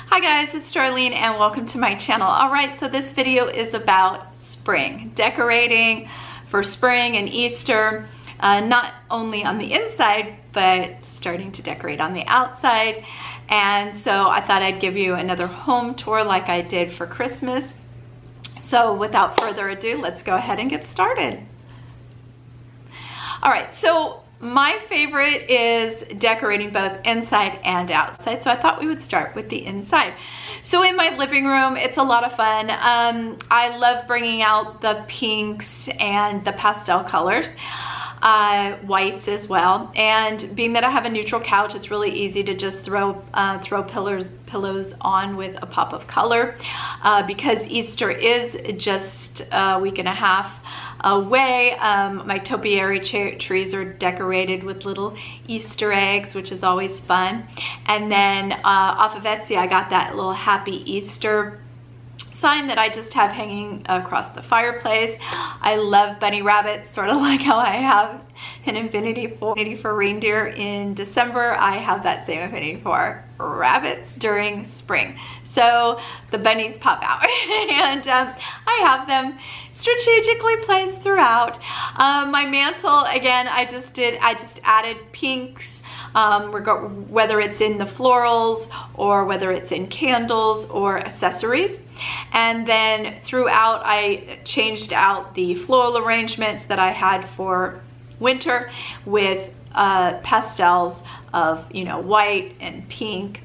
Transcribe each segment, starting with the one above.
Hi guys, it's Darlene and welcome to my channel. Alright, so this video is about spring, decorating for spring and Easter, not only on the inside, but starting to decorate on the outside. And so I thought I'd give you another home tour like I did for Christmas. So without further ado, let's go ahead and get started. Alright, so my favorite is decorating both inside and outside, so I thought we would start with the inside. So in my living room, it's a lot of fun. I love bringing out the pinks and the pastel colors, whites as well. And being that I have a neutral couch, it's really easy to just throw pillows on with a pop of color. Because Easter is just a week and a half away. My topiary trees are decorated with little Easter eggs, which is always fun. And then off of Etsy, I got that little Happy Easter sign that I just have hanging across the fireplace. I love bunny rabbits, sort of like how I have an affinity for reindeer in December. I have that same affinity for rabbits during spring. So the bunnies pop out and I have them strategically placed throughout. My mantle, again, I just added pinks, whether it's in the florals or whether it's in candles or accessories. And then throughout, I changed out the floral arrangements that I had for winter with pastels of, you know, white and pink,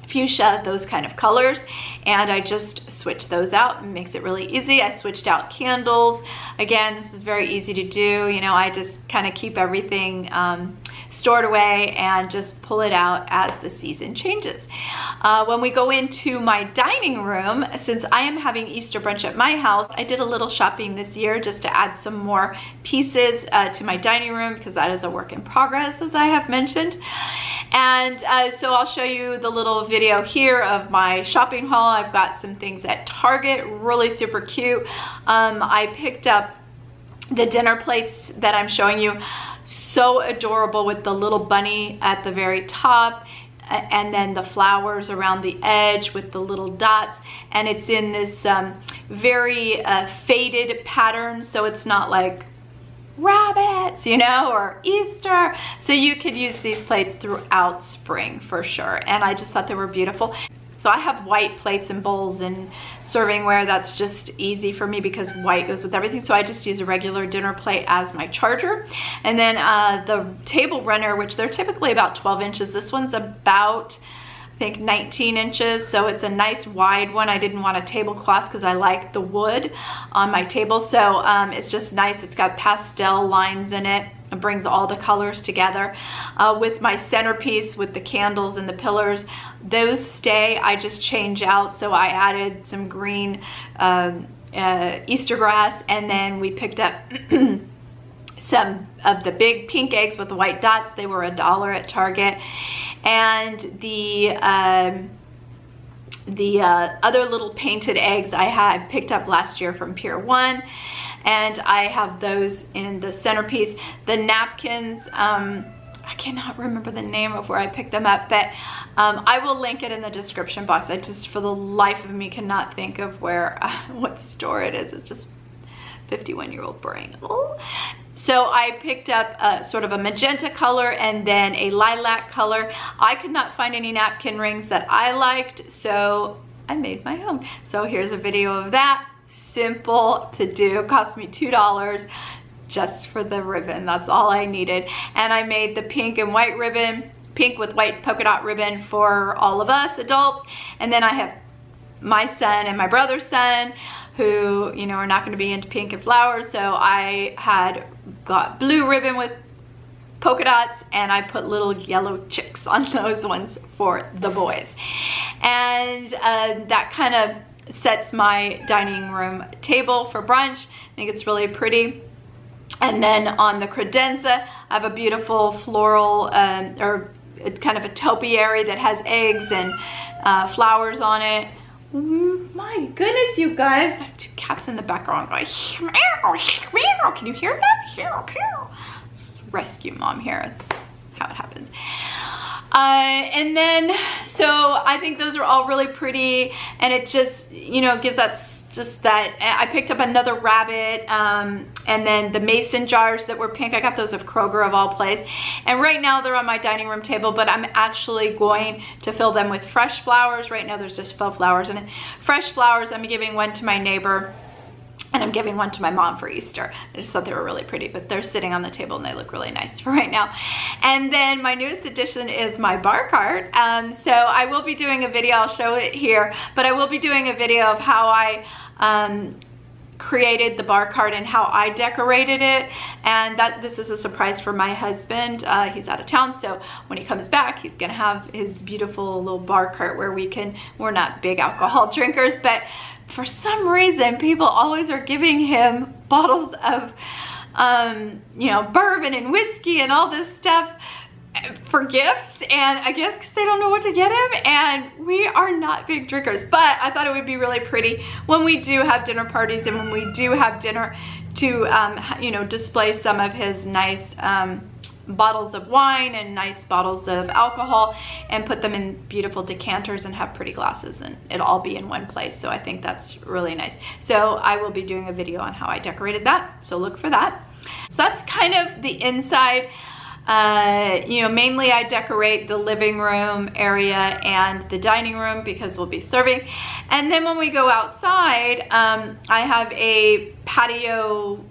fuchsia, those kind of colors. And I just switched those out. It makes it really easy. I switched out candles. Again, this is very easy to do. You know, I just kind of keep everything stored away and just pull it out as the season changes. When we go into my dining room, since I am having Easter brunch at my house, I did a little shopping this year just to add some more pieces to my dining room, because that is a work in progress, as I have mentioned. And so I'll show you the little video here of my shopping haul. I've got some things at Target, really super cute. I picked up the dinner plates that I'm showing you. So adorable, with the little bunny at the very top and then the flowers around the edge with the little dots. And it's in this very faded pattern, so it's not like rabbits, you know, or Easter. So you could use these plates throughout spring for sure. And I just thought they were beautiful. So I have white plates and bowls and servingware. That's just easy for me because white goes with everything. So I just use a regular dinner plate as my charger. And then the table runner, which they're typically about 12 inches. This one's about, I think, 19 inches. So it's a nice wide one. I didn't want a tablecloth because I like the wood on my table. So it's just nice. It's got pastel lines in it. It brings all the colors together. With my centerpiece, with the candles and the pillars, those stay. I just change out. So I added some green Easter grass, and then we picked up some of the big pink eggs with the white dots. They were $1 at Target. And the other little painted eggs I had picked up last year from Pier 1. And I have those in the centerpiece. The napkins, I cannot remember the name of where I picked them up, but I will link it in the description box. I just, for the life of me, cannot think of where, what store it is. It's just 51-year-old brain. Oh. So I picked up sort of a magenta color and then a lilac color. I could not find any napkin rings that I liked, so I made my own. So here's a video of that. Simple to do. It cost me $2 just for the ribbon. That's all I needed. And I made the pink and white ribbon, pink with white polka dot ribbon for all of us adults. And then I have my son and my brother's son, who, you know, are not going to be into pink and flowers. So I had got blue ribbon with polka dots, and I put little yellow chicks on those ones for the boys. And that kind of sets my dining room table for brunch. I think it's really pretty. And then on the credenza, I have a beautiful floral or kind of a topiary that has eggs and flowers on it. My goodness, you guys, I have two cats in the background going, can you hear that? Rescue mom here. That's how it happens. And then, so I think those are all really pretty, and it just, you know, gives that, just that. I picked up another rabbit, and then the mason jars that were pink, I got those of Kroger of all place. And right now they're on my dining room table, but I'm actually going to fill them with fresh flowers. Right now there's just faux flowers in it. Fresh flowers, I'm giving one to my neighbor, and I'm giving one to my mom for Easter. I just thought they were really pretty, but they're sitting on the table and they look really nice for right now. And then my newest addition is my bar cart. So I will be doing a video, I'll show it here, but I will be doing a video of how I created the bar cart and how I decorated it. And that this is a surprise for my husband. He's out of town, so when he comes back, he's gonna have his beautiful little bar cart where we're not big alcohol drinkers, but for some reason, people always are giving him bottles of, you know, bourbon and whiskey and all this stuff for gifts. And I guess because they don't know what to get him. And we are not big drinkers. But I thought it would be really pretty when we do have dinner parties and when we do have dinner to, you know, display some of his nice bottles of wine and nice bottles of alcohol and put them in beautiful decanters and have pretty glasses, and it'll all be in one place. So I think that's really nice. So I will be doing a video on how I decorated that, so look for that. So that's kind of the inside. You know, mainly I decorate the living room area and the dining room because we'll be serving. And then when we go outside, I have a patio,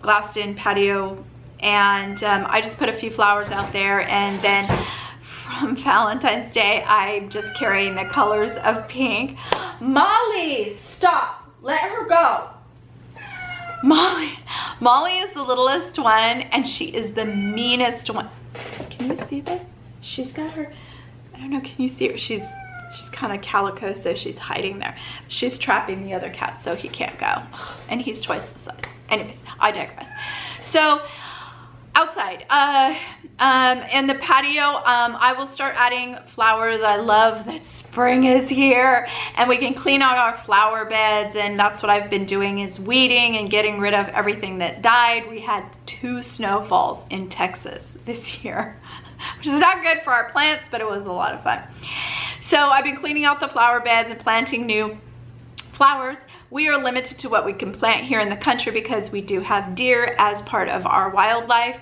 glassed in patio, and I just put a few flowers out there. And then from Valentine's Day, I'm just carrying the colors of pink. Molly, stop, let her go. Molly is the littlest one, and she is the meanest one. Can you see this? She's got her, I don't know, can you see her? She's kind of calico, so she's hiding there. She's trapping the other cat so he can't go. And he's twice the size. Anyways, I digress. So outside, in the patio, I will start adding flowers. I love that spring is here and we can clean out our flower beds, and that's what I've been doing, is weeding and getting rid of everything that died. We had 2 snowfalls in Texas this year, which is not good for our plants, but it was a lot of fun. So I've been cleaning out the flower beds and planting new flowers. We are limited to what we can plant here in the country because we do have deer as part of our wildlife,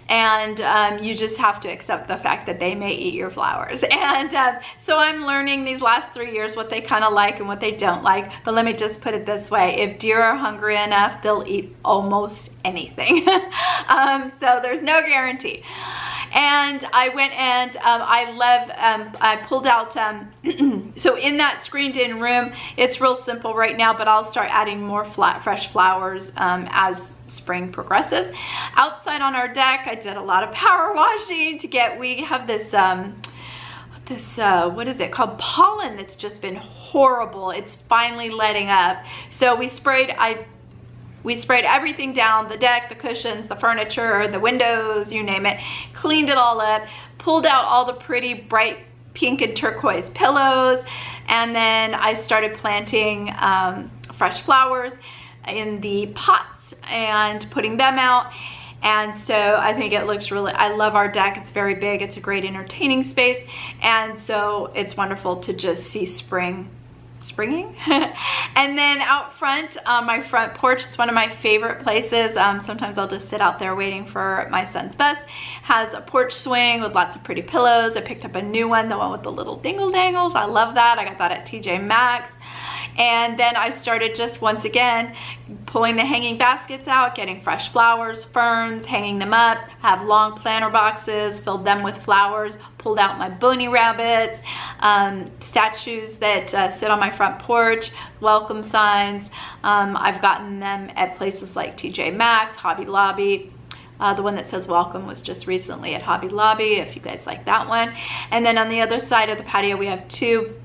and you just have to accept the fact that they may eat your flowers. And so I'm learning these last 3 years what they kind of like and what they don't like. But let me just put it this way: if deer are hungry enough, they'll eat almost anything. So there's no guarantee. And I went and I pulled out, so in that screened in room, it's real simple right now, but I'll start adding more fresh flowers as spring progresses. Outside on our deck, I did a lot of power washing to get, we have this, what is it called? Pollen that's just been horrible. It's finally letting up. So we sprayed everything down, the deck, the cushions, the furniture, the windows, you name it, cleaned it all up, pulled out all the pretty bright pink and turquoise pillows, and then I started planting fresh flowers in the pots and putting them out. And so I think it looks really, I love our deck. It's very big. It's a great entertaining space. And so it's wonderful to just see springing. And then out front, my front porch, it's one of my favorite places. Sometimes I'll just sit out there waiting for my son's bus. Has a porch swing with lots of pretty pillows. I picked up a new one, the one with the little dingle dangles. I love that. I got that at TJ Maxx. And then I started just once again pulling the hanging baskets out, getting fresh flowers, ferns, hanging them up, have long planter boxes, filled them with flowers, pulled out my bunny rabbits, statues that sit on my front porch, welcome signs. I've gotten them at places like TJ Maxx, Hobby Lobby. The one that says welcome was just recently at Hobby Lobby, if you guys like that one. And then on the other side of the patio, we have 2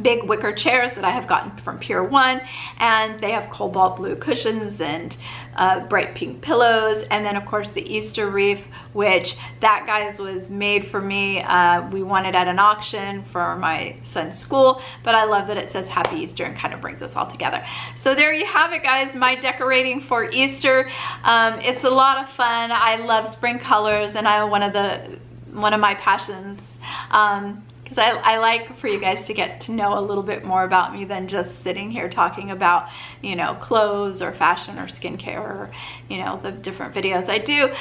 big wicker chairs that I have gotten from Pier 1, and they have cobalt blue cushions and bright pink pillows. And then of course the Easter wreath, which that, guys, was made for me. We won it at an auction for my son's school, but I love that it says Happy Easter and kind of brings us all together. So there you have it, guys, my decorating for Easter. It's a lot of fun. I love spring colors, and one of my passions because I like for you guys to get to know a little bit more about me than just sitting here talking about, you know, clothes or fashion or skincare or, you know, the different videos I do.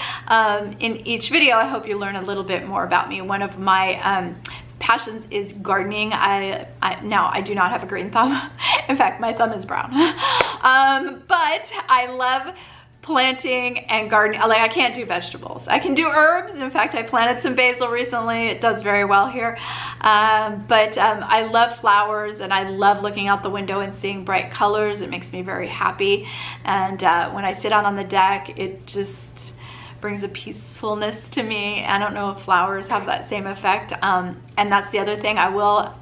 In each video, I hope you learn a little bit more about me. One of my passions is gardening. Now I do not have a green thumb. In fact, my thumb is brown. But I love planting and gardening. Like, I can't do vegetables. I can do herbs. In fact, I planted some basil recently. It does very well here. But I love flowers, and I love looking out the window and seeing bright colors. It makes me very happy. And when I sit out on the deck, it just brings a peacefulness to me. I don't know if flowers have that same effect. And that's the other thing. I will,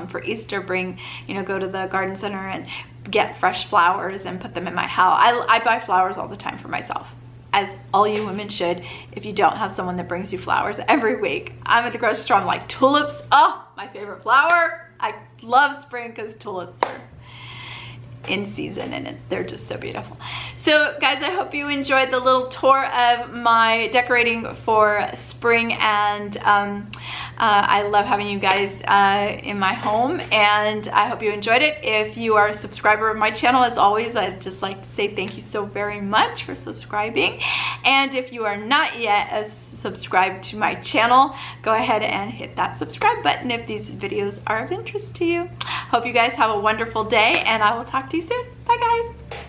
for Easter, go to the garden center and get fresh flowers and put them in my house. I buy flowers all the time for myself, as all you women should if you don't have someone that brings you flowers every week. I'm at the grocery store, I'm like, tulips, oh, my favorite flower. I love spring because tulips are in season and they're just so beautiful. So guys, I hope you enjoyed the little tour of my decorating for spring, and I love having you guys in my home, and I hope you enjoyed it. If you are a subscriber of my channel, as always, I'd just like to say thank you so very much for subscribing. And if you are not yet subscribed to my channel, go ahead and hit that subscribe button if these videos are of interest to you. Hope you guys have a wonderful day, and I will talk to you soon. Bye guys.